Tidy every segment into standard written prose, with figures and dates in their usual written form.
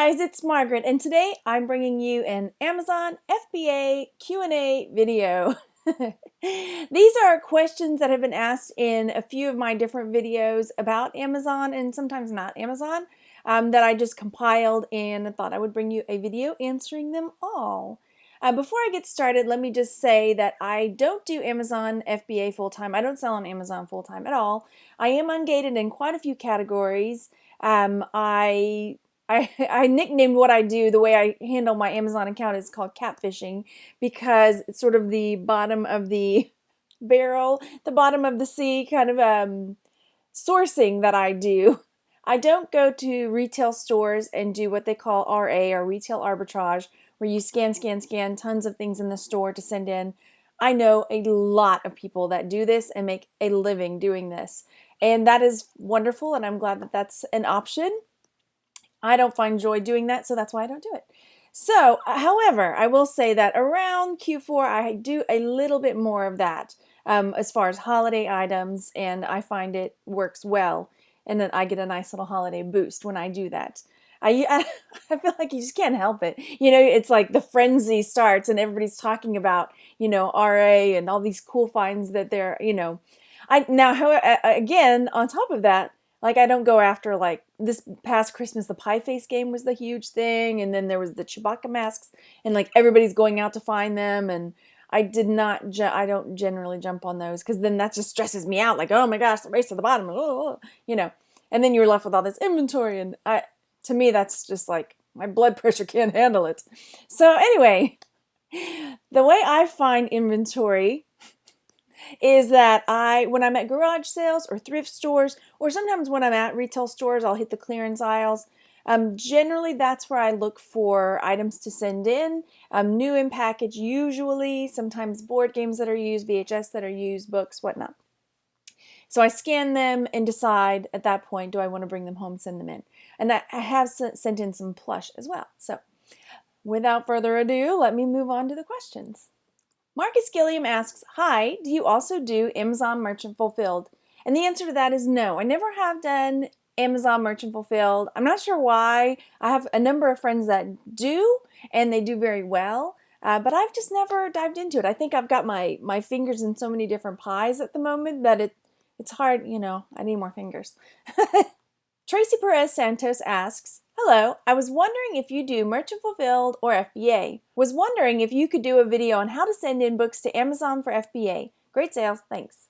guys, it's Margaret, and today I'm bringing you an Amazon FBA Q&A video. These are questions that have been asked in a few of my different videos about Amazon and sometimes not Amazon that I just compiled and thought I would bring you a video answering them all. Before I get started, let me just say that I don't do Amazon FBA full-time. I don't sell on Amazon full-time at all. I am ungated in quite a few categories. I nicknamed what I do, the way I handle my Amazon account is called catfishing, because it's sort of the bottom of the barrel, the bottom of the sea kind of sourcing that I do. I don't go to retail stores and do what they call RA or retail arbitrage, where you scan tons of things in the store to send in. I know a lot of people that do this and make a living doing this. And that is wonderful, and I'm glad that that's an option. I don't find joy doing that, so that's why I don't do it. So, however, I will say that around Q4, I do a little bit more of that as far as holiday items, and I find it works well, and then I get a nice little holiday boost when I do that. I feel like you just can't help it. You know, it's like the frenzy starts, and everybody's talking about, RA and all these cool finds that they're, again, on top of that, like, I don't go after, like, this past Christmas, the pie face game was the huge thing, and then there was the Chewbacca masks, and, like, everybody's going out to find them, and I don't generally jump on those, because then that just stresses me out, like, oh my gosh, the race to the bottom, and then you're left with all this inventory, and to me, that's just, like, my blood pressure can't handle it. So, anyway, the way I find inventory is that when I'm at garage sales or thrift stores, or sometimes when I'm at retail stores, I'll hit the clearance aisles. Generally, that's where I look for items to send in, new in package usually, sometimes board games that are used, VHS that are used, books, whatnot. So I scan them and decide at that point, do I want to bring them home, send them in. And I have sent in some plush as well. So without further ado, let me move on to the questions. Marcus Gilliam asks, hi, do you also do Amazon Merchant Fulfilled? And the answer to that is no. I never have done Amazon Merchant Fulfilled. I'm not sure why. I have a number of friends that do, and they do very well, but I've just never dived into it. I think I've got my fingers in so many different pies at the moment that it's hard, I need more fingers. Tracy Perez Santos asks, hello, I was wondering if you do Merchant Fulfilled or FBA. Was wondering if you could do a video on how to send in books to Amazon for FBA. Great sales, thanks.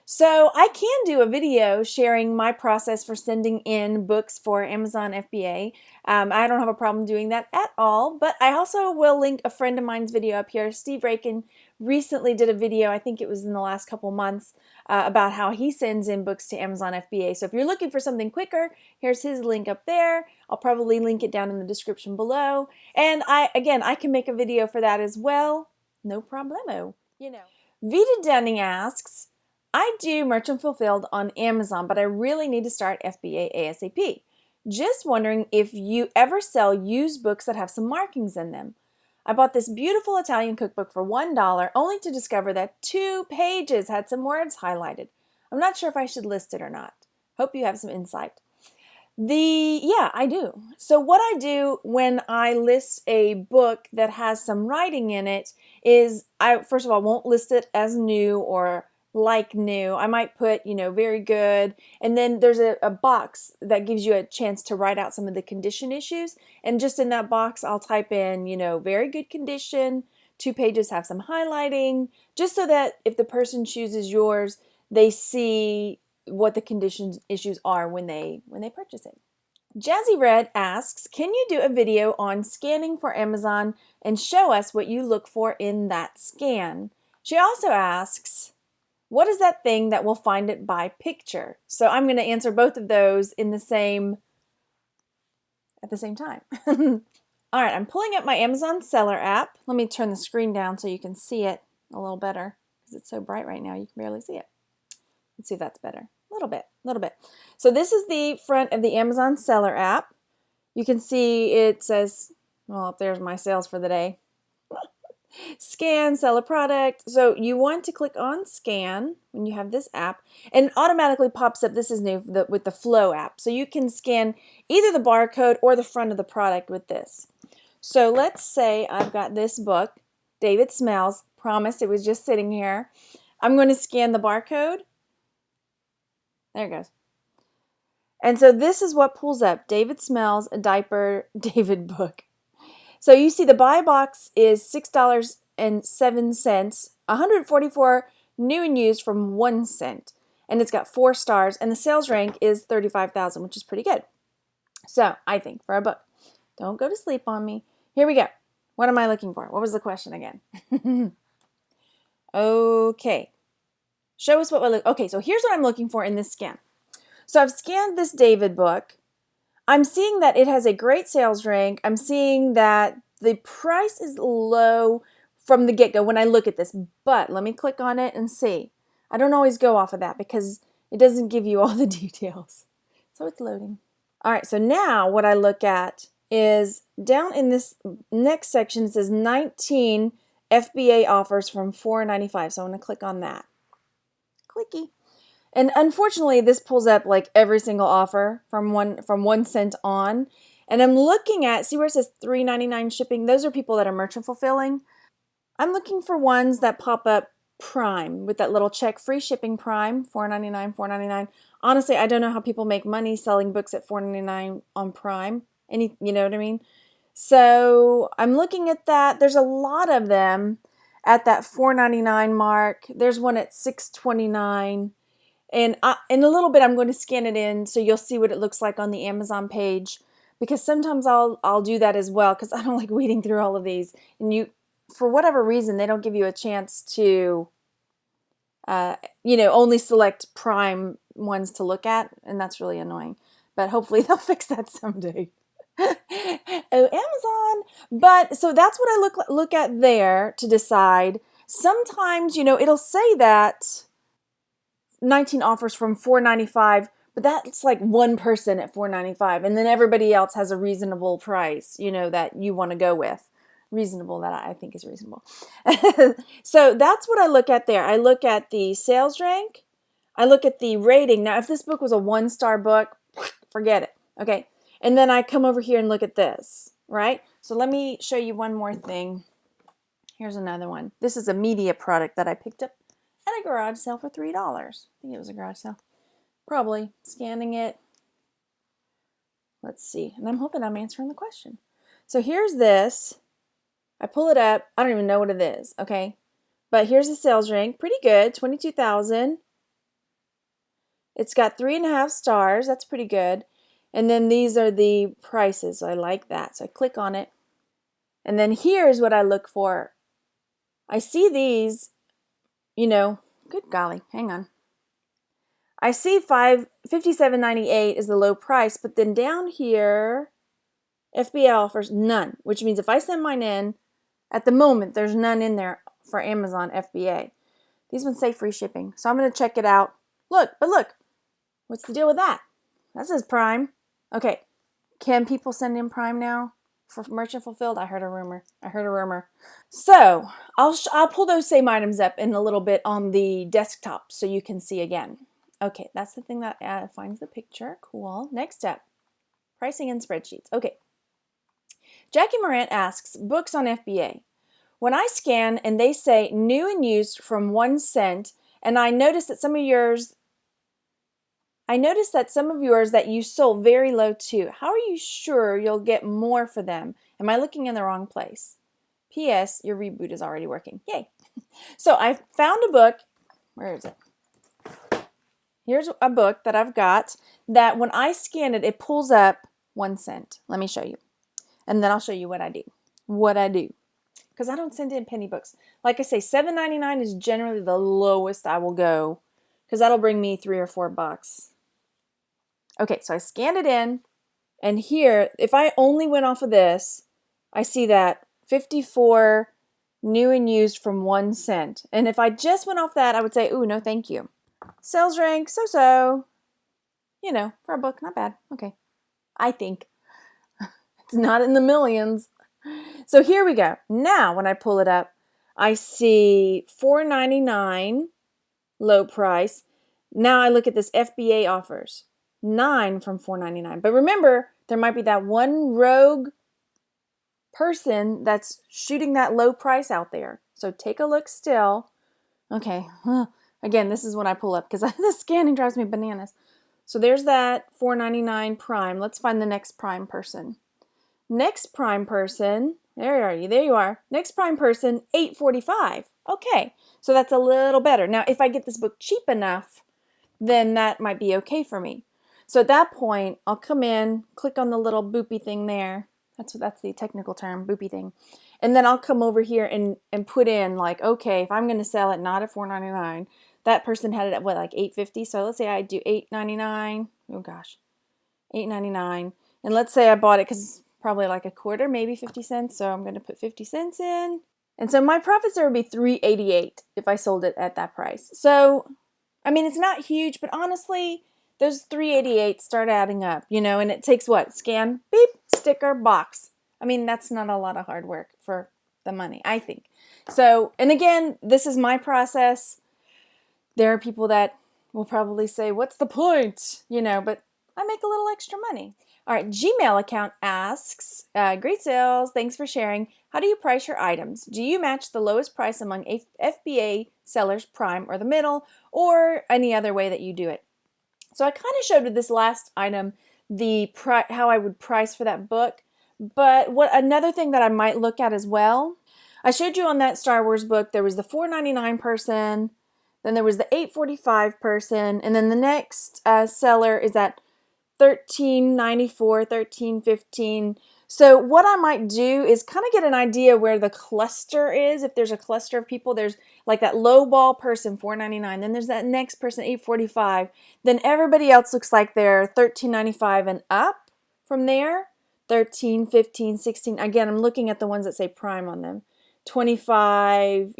So I can do a video sharing my process for sending in books for Amazon FBA. I don't have a problem doing that at all, but I also will link a friend of mine's video up here. Steve Rakin recently did a video, I think it was in the last couple months, about how he sends in books to Amazon FBA. So if you're looking for something quicker, here's his link up there. I'll probably link it down in the description below. And I can make a video for that as well. No problemo. Vita Dunning asks, I do Merchant Fulfilled on Amazon, but I really need to start FBA ASAP. Just wondering if you ever sell used books that have some markings in them. I bought this beautiful Italian cookbook for $1 only to discover that 2 pages had some words highlighted. I'm not sure if I should list it or not. Hope you have some insight. Yeah, I do. So what I do when I list a book that has some writing in it is I, first of all, won't list it as new or like new. I might put, very good. And then there's a box that gives you a chance to write out some of the condition issues. And just in that box, I'll type in, very good condition. 2 pages have some highlighting, just so that if the person chooses yours, they see what the condition issues are when they purchase it. Jazzy Red asks, can you do a video on scanning for Amazon and show us what you look for in that scan? She also asks, what is that thing that will find it by picture? So I'm going to answer both of those at the same time. All right, I'm pulling up my Amazon Seller app. Let me turn the screen down so you can see it a little better because it's so bright right now you can barely see it. Let's see if that's better. A little bit. So this is the front of the Amazon Seller app. You can see it says, well, there's my sales for the day. Scan, sell a product. So you want to click on scan when you have this app, and it automatically pops up. This is new with the Flow app. So you can scan either the barcode or the front of the product with this. So let's say I've got this book, David Smells. Promise, it was just sitting here. I'm going to scan the barcode. There it goes. And so this is what pulls up. David Smells, a diaper, David book. So you see the buy box is $6.07, 144 new and used from 1 cent. And it's got 4 stars, and the sales rank is 35,000, which is pretty good. So I think for a book. Don't go to sleep on me. Here we go. What am I looking for? What was the question again? Okay. Show us what we're looking. Okay, so here's what I'm looking for in this scan. So I've scanned this David book. I'm seeing that it has a great sales rank. I'm seeing that the price is low from the get-go when I look at this. But let me click on it and see. I don't always go off of that because it doesn't give you all the details. So it's loading. All right, so now what I look at is down in this next section, it says 19 FBA offers from $4.95. So I'm going to click on that. Clicky. And unfortunately, this pulls up like every single offer from 1 cent on. And I'm looking at, see where it says $3.99 shipping? Those are people that are merchant fulfilling. I'm looking for ones that pop up Prime with that little check, free shipping Prime, $4.99, $4.99. Honestly, I don't know how people make money selling books at $4.99 on Prime. You know what I mean? So I'm looking at that. There's a lot of them at that $4.99 mark. There's one at $6.29. And in a little bit, I'm going to scan it in so you'll see what it looks like on the Amazon page. Because sometimes I'll do that as well because I don't like weeding through all of these. And for whatever reason, they don't give you a chance to, only select Prime ones to look at. And that's really annoying. But hopefully they'll fix that someday. Oh, Amazon. But so that's what I look at there to decide. Sometimes, it'll say that 19 offers from $4.95, but that's like one person at $4.95, and then everybody else has a reasonable price, that you want to go with. Reasonable, that I think is reasonable. So that's what I look at there. I look at the sales rank. I look at the rating. Now, if this book was a 1-star book, forget it. Okay. And then I come over here and look at this, right? So let me show you one more thing. Here's another one. This is a media product that I picked up at a garage sale for $3. I think it was a garage sale. Probably. Scanning it. Let's see. And I'm hoping I'm answering the question. So here's this. I pull it up. I don't even know what it is. Okay. But here's the sales rank. Pretty good. 22,000. It's got 3.5 stars. That's pretty good. And then these are the prices. So I like that. So I click on it. And then here's what I look for. I see these, good golly, hang on. I see $57.98 is the low price, but then down here, FBA offers none, which means if I send mine in, at the moment, there's none in there for Amazon FBA. These ones say free shipping, so I'm going to check it out. Look, what's the deal with that? That says Prime. Okay, can people send in Prime now for merchant fulfilled? I heard a rumor. So I'll pull those same items up in a little bit on the desktop so you can see again. Okay, that's the thing that finds the picture. Cool. Next up, pricing and spreadsheets. Okay. Jackie Morant asks, books on FBA. When I scan and they say new and used from 1 cent, and I notice that some of yours that you sold very low too. How are you sure you'll get more for them? Am I looking in the wrong place? P.S. Your reboot is already working. Yay. So I found a book. Where is it? Here's a book that I've got that when I scan it, it pulls up 1 cent. Let me show you. And then I'll show you what I do. Because I don't send in penny books. Like I say, $7.99 is generally the lowest I will go. Because that'll bring me $3 or $4. Okay, so I scanned it in. And here, if I only went off of this, I see that 54 new and used from 1 cent. And if I just went off that, I would say, ooh, no thank you. Sales rank, so-so. For a book, not bad. Okay. I think. It's not in the millions. So here we go. Now, when I pull it up, I see $4.99 low price. Now I look at this FBA offers, 9 from $4.99. But remember, there might be that one rogue person that's shooting that low price out there. So take a look still. Okay. Again, this is when I pull up because the scanning drives me bananas. So there's that $4.99 prime. Let's find the next prime person. Next prime person, there are you, there you are. Next prime person, $8.45. Okay, so that's a little better. Now, if I get this book cheap enough, then that might be okay for me. So at that point, I'll come in, click on the little boopy thing there. That's the technical term, boopy thing. And then I'll come over here and put in like, okay, if I'm going to sell it not at $4.99, that person had it at what, like $8.50. So let's say I do $8.99. Oh gosh, $8.99. And let's say I bought it because probably like a quarter, maybe 50 cents. So I'm going to put 50 cents in. And so my profits there would be $3.88 if I sold it at that price. So, I mean, it's not huge, but honestly, those $3.88 start adding up, and it takes what? Scan, beep, sticker, box. I mean, that's not a lot of hard work for the money, I think. So, and again, this is my process. There are people that will probably say, what's the point? But I make a little extra money. All right, Gmail account asks, great sales, thanks for sharing. How do you price your items? Do you match the lowest price among FBA sellers, prime, or the middle, or any other way that you do it? So I kind of showed with this last item how I would price for that book. But another thing that I might look at as well, I showed you on that Star Wars book, there was the $4.99 person, then there was the $8.45 person, and then the next seller is at $13.94, $13.15. So what I might do is kind of get an idea where the cluster is. If there's a cluster of people, there's like that low ball person, $4.99. Then there's that next person, $8.45. Then everybody else looks like they're $13.95 and up from there. 13, 15, 16. Again, I'm looking at the ones that say prime on them. 25,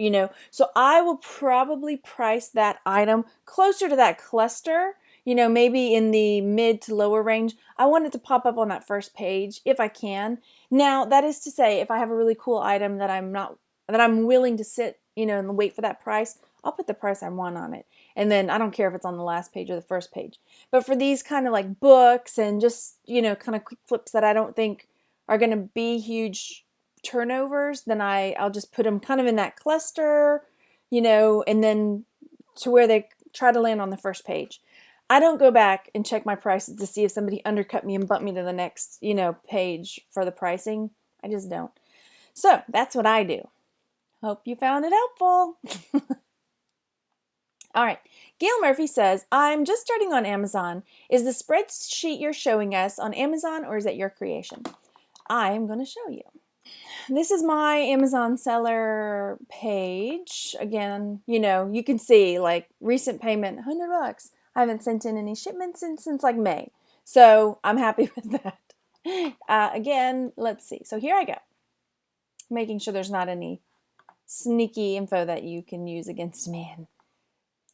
So I will probably price that item closer to that cluster, maybe in the mid to lower range. I want it to pop up on that first page if I can. Now, that is to say, if I have a really cool item that I'm willing to sit, and wait for that price, I'll put the price I want on it. And then I don't care if it's on the last page or the first page. But for these kind of like books and just, kind of quick flips that I don't think are going to be huge turnovers, then I'll just put them kind of in that cluster, and then to where they try to land on the first page. I don't go back and check my prices to see if somebody undercut me and bumped me to the next, page for the pricing. I just don't. So that's what I do. Hope you found it helpful. All right. Gail Murphy says, I'm just starting on Amazon. Is the spreadsheet you're showing us on Amazon or is it your creation? I am going to show you. This is my Amazon seller page. Again, you can see like recent payment, $100. I haven't sent in any shipments since like May. So I'm happy with that. Again, let's see. So here I go. Making sure there's not any sneaky info that you can use against me. And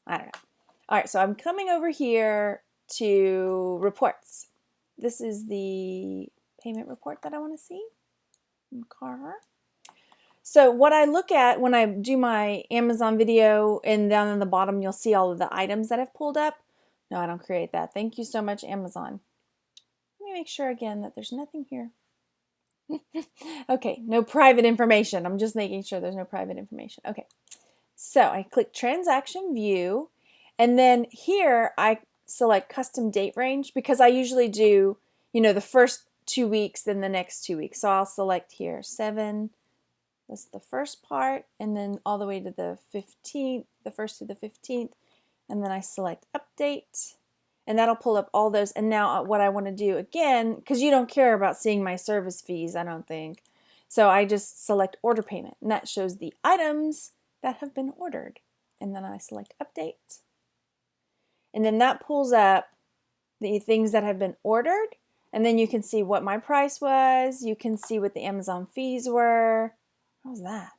I don't know. All right, so I'm coming over here to reports. This is the payment report that I want to see. Car. So what I look at when I do my Amazon video, and down in the bottom you'll see all of the items that I've pulled up. No, I don't create that. Thank you so much, Amazon. Let me make sure again that there's nothing here. Okay, no private information. I'm just making sure there's no private information. Okay, so I click transaction view, and then here I select custom date range because I usually do, the first 2 weeks, then the next 2 weeks. So I'll select here 7. That's the first part, and then all the way to the 15th, the 1st to the 15th, and then I select update, and that'll pull up all those. And now what I want to do again, because you don't care about seeing my service fees, I don't think. So I just select order payment, and that shows the items that have been ordered. And then I select update, and then that pulls up the things that have been ordered. And then you can see what my price was. You can see what the Amazon fees were. What was that?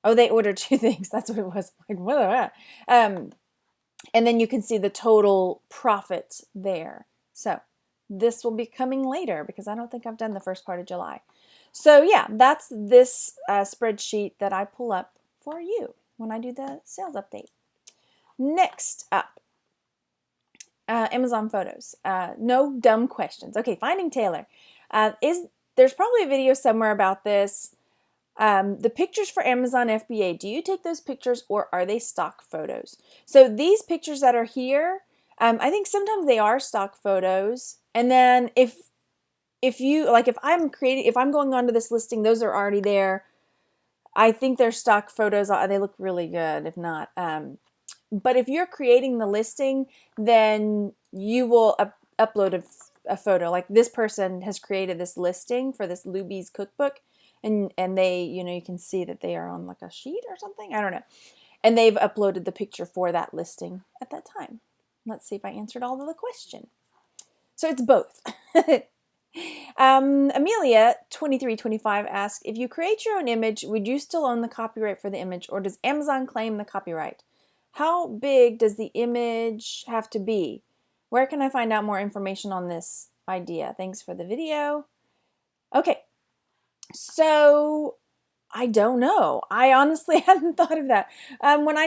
Oh, they ordered 2 things. That's what it was. Like, what are that? And then you can see the total profit there. So this will be coming later because I don't think I've done the first part of July. So yeah, that's this spreadsheet that I pull up for you when I do the sales update. Next up, Amazon photos. No dumb questions. Okay, finding Taylor. There's probably a video somewhere about this. The pictures for Amazon FBA, do you take those pictures or are they stock photos? So these pictures that are here, I think sometimes they are stock photos. And then if you like, if I'm going onto this listing, those are already there. I think they're stock photos. They look really good. If not, but if you're creating the listing, then you will upload a photo. Like this person has created this listing for this Luby's cookbook, and they, you can see that they are on like a sheet or something. I don't know, and they've uploaded the picture for that listing at that time. Let's see if I answered all of the question. So it's both. Amelia 2325 asked, if you create your own image, would you still own the copyright for the image, or does Amazon claim the copyright? How big does the image have to be? Where can I find out more information on this idea? Thanks for the video. Okay, so I don't know. I honestly hadn't thought of that. When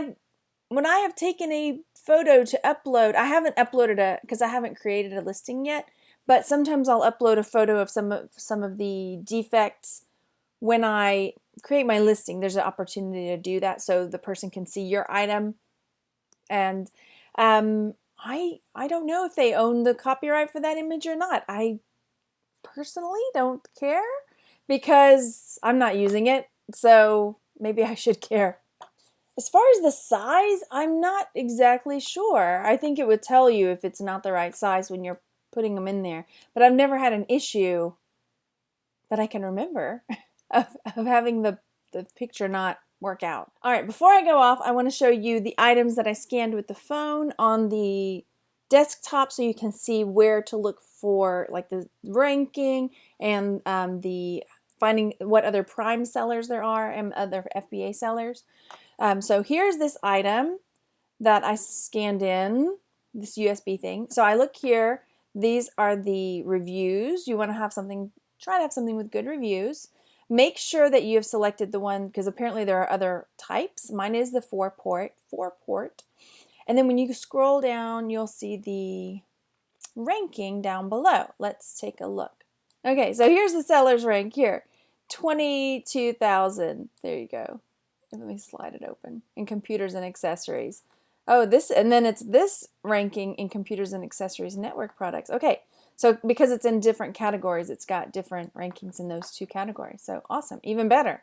I have taken a photo to upload, I haven't uploaded because I haven't created a listing yet. But sometimes I'll upload a photo of some of the defects when I create my listing. There's an opportunity to do that so the person can see your item. And I don't know if they own the copyright for that image or not. I personally don't care because I'm not using it. So maybe I should care. As far as the size, I'm not exactly sure. I think it would tell you if it's not the right size when you're putting them in there. But I've never had an issue that I can remember of having the picture not work out. All right, before I go off, I want to show you the items that I scanned with the phone on the desktop so you can see where to look for like the ranking and the finding what other prime sellers there are and other FBA sellers. So here's this item that I scanned in, this USB thing. So I look here, these are the reviews. You want to have something, try to have something with good reviews. Make sure that you have selected the one, because apparently there are other types. Mine is the 4-port. And then when you scroll down, you'll see the ranking down below. Let's take a look. Okay, so here's the seller's rank here. 22,000. There you go. Let me slide it open. In computers and accessories. Oh, and then it's this ranking in computers and accessories network products. Okay, so because it's in different categories, it's got different rankings in those two categories. So awesome, even better.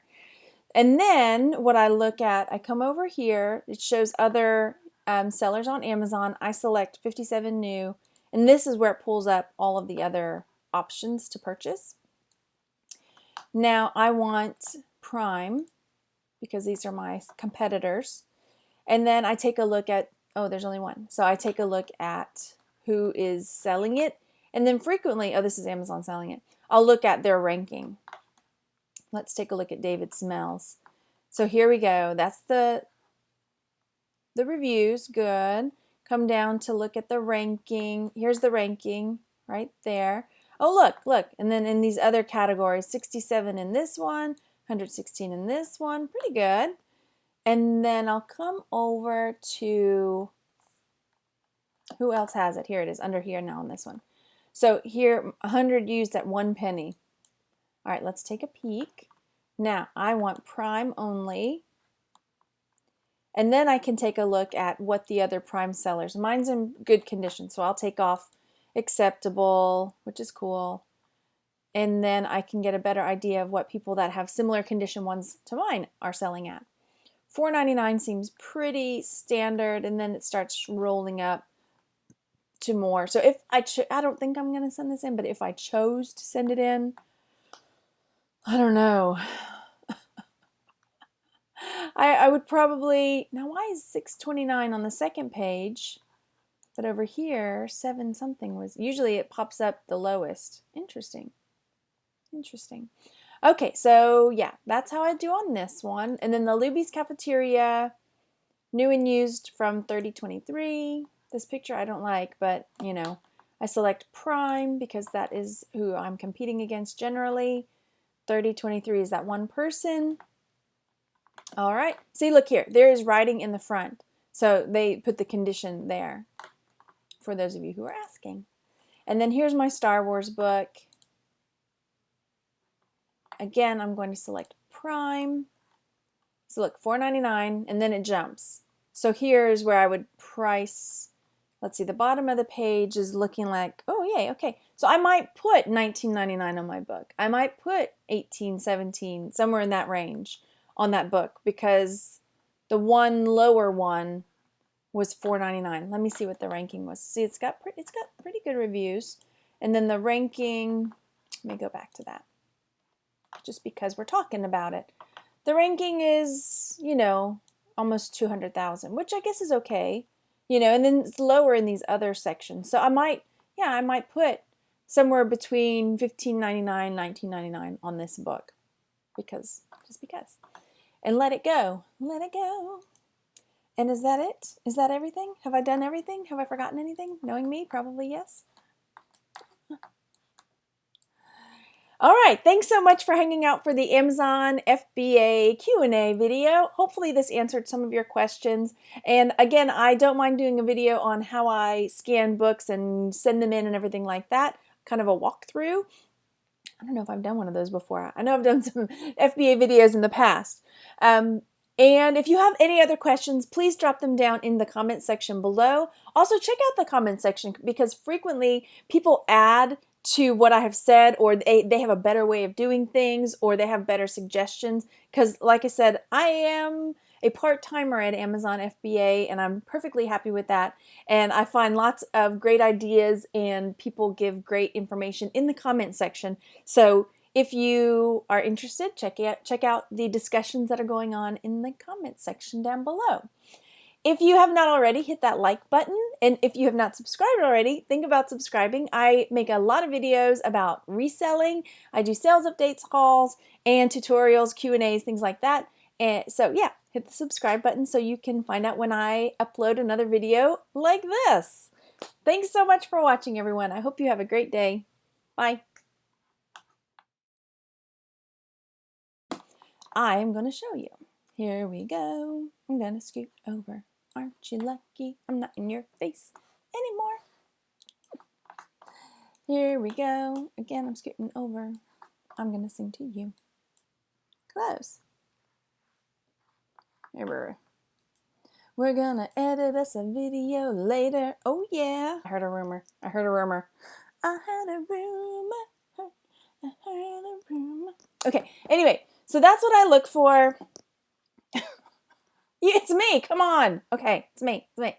And then what I look at, I come over here, it shows other sellers on Amazon. I select 57 new, and this is where it pulls up all of the other options to purchase. Now I want Prime, because these are my competitors. And then I take a look at, oh, there's only one. So I take a look at who is selling it. And then frequently, oh, this is Amazon selling it. I'll look at their ranking. Let's take a look at David Smells. So here we go. That's the reviews, good. Come down to look at the ranking. Here's the ranking right there. Oh, look. And then in these other categories, 67 in this one, 116 in this one, pretty good. And then I'll come over to, who else has it? Here it is, under here now on this one. So here, 100 used at 1 penny. All right, let's take a peek. Now, I want Prime only. And then I can take a look at what the other Prime sellers, mine's in good condition, so I'll take off acceptable, which is cool. And then I can get a better idea of what people that have similar condition ones to mine are selling at. $4.99 seems pretty standard, and then it starts rolling up to more. So if I don't think I'm going to send this in, but if I chose to send it in, I don't know. I would probably, now why is $6.29 on the second page, but over here 7 something was, usually it pops up the lowest. Interesting. Okay, so yeah, that's how I do on this one. And then the Luby's Cafeteria, new and used from 3023. This picture I don't like, but I select Prime because that is who I'm competing against generally. 3023 is that one person. All right. See, look here. There is writing in the front. So they put the condition there for those of you who are asking. And then here's my Star Wars book. Again, I'm going to select Prime. So look, $4.99, and then it jumps. So here's where I would price. Let's see, the bottom of the page is looking like, oh, yay, okay. So I might put $19.99 on my book. I might put $18, $17, somewhere in that range on that book, because the one lower one was $4.99. Let me see what the ranking was. See, it's got pretty good reviews. And then the ranking, let me go back to that, just because we're talking about it. The ranking is, you know, almost 200,000, which I guess is okay. You know, and then it's lower in these other sections. So I might put somewhere between $15.99, $19.99 on this book, just because. And let it go. Let it go. And is that it? Is that everything? Have I done everything? Have I forgotten anything? Knowing me, probably yes. All right, thanks so much for hanging out for the Amazon FBA Q&A video. Hopefully this answered some of your questions. And again, I don't mind doing a video on how I scan books and send them in and everything like that, kind of a walkthrough. I don't know if I've done one of those before. I know I've done some FBA videos in the past. And if you have any other questions, please drop them down in the comment section below. Also, check out the comment section, because frequently people add to what I have said, or they have a better way of doing things, or they have better suggestions. Because like I said, I am a part-timer at Amazon FBA, and I'm perfectly happy with that. And I find lots of great ideas, and people give great information in the comment section. So if you are interested, check out the discussions that are going on in the comment section down below. If you have not already, hit that like button. And if you have not subscribed already, think about subscribing. I make a lot of videos about reselling. I do sales updates, hauls, and tutorials, Q&As, things like that. And so yeah, hit the subscribe button so you can find out when I upload another video like this. Thanks so much for watching, everyone. I hope you have a great day. Bye. I'm going to show you. Here we go. I'm going to scoot over. Aren't you lucky I'm not in your face anymore? Here we go. Again, I'm scooting over. I'm going to sing to you. Close. We're going to edit us a video later. Oh, yeah. I heard a rumor. I heard a rumor. I heard a rumor. I heard a rumor. Okay, anyway, so that's what I look for. It's me. Come on. Okay, it's me. It's me.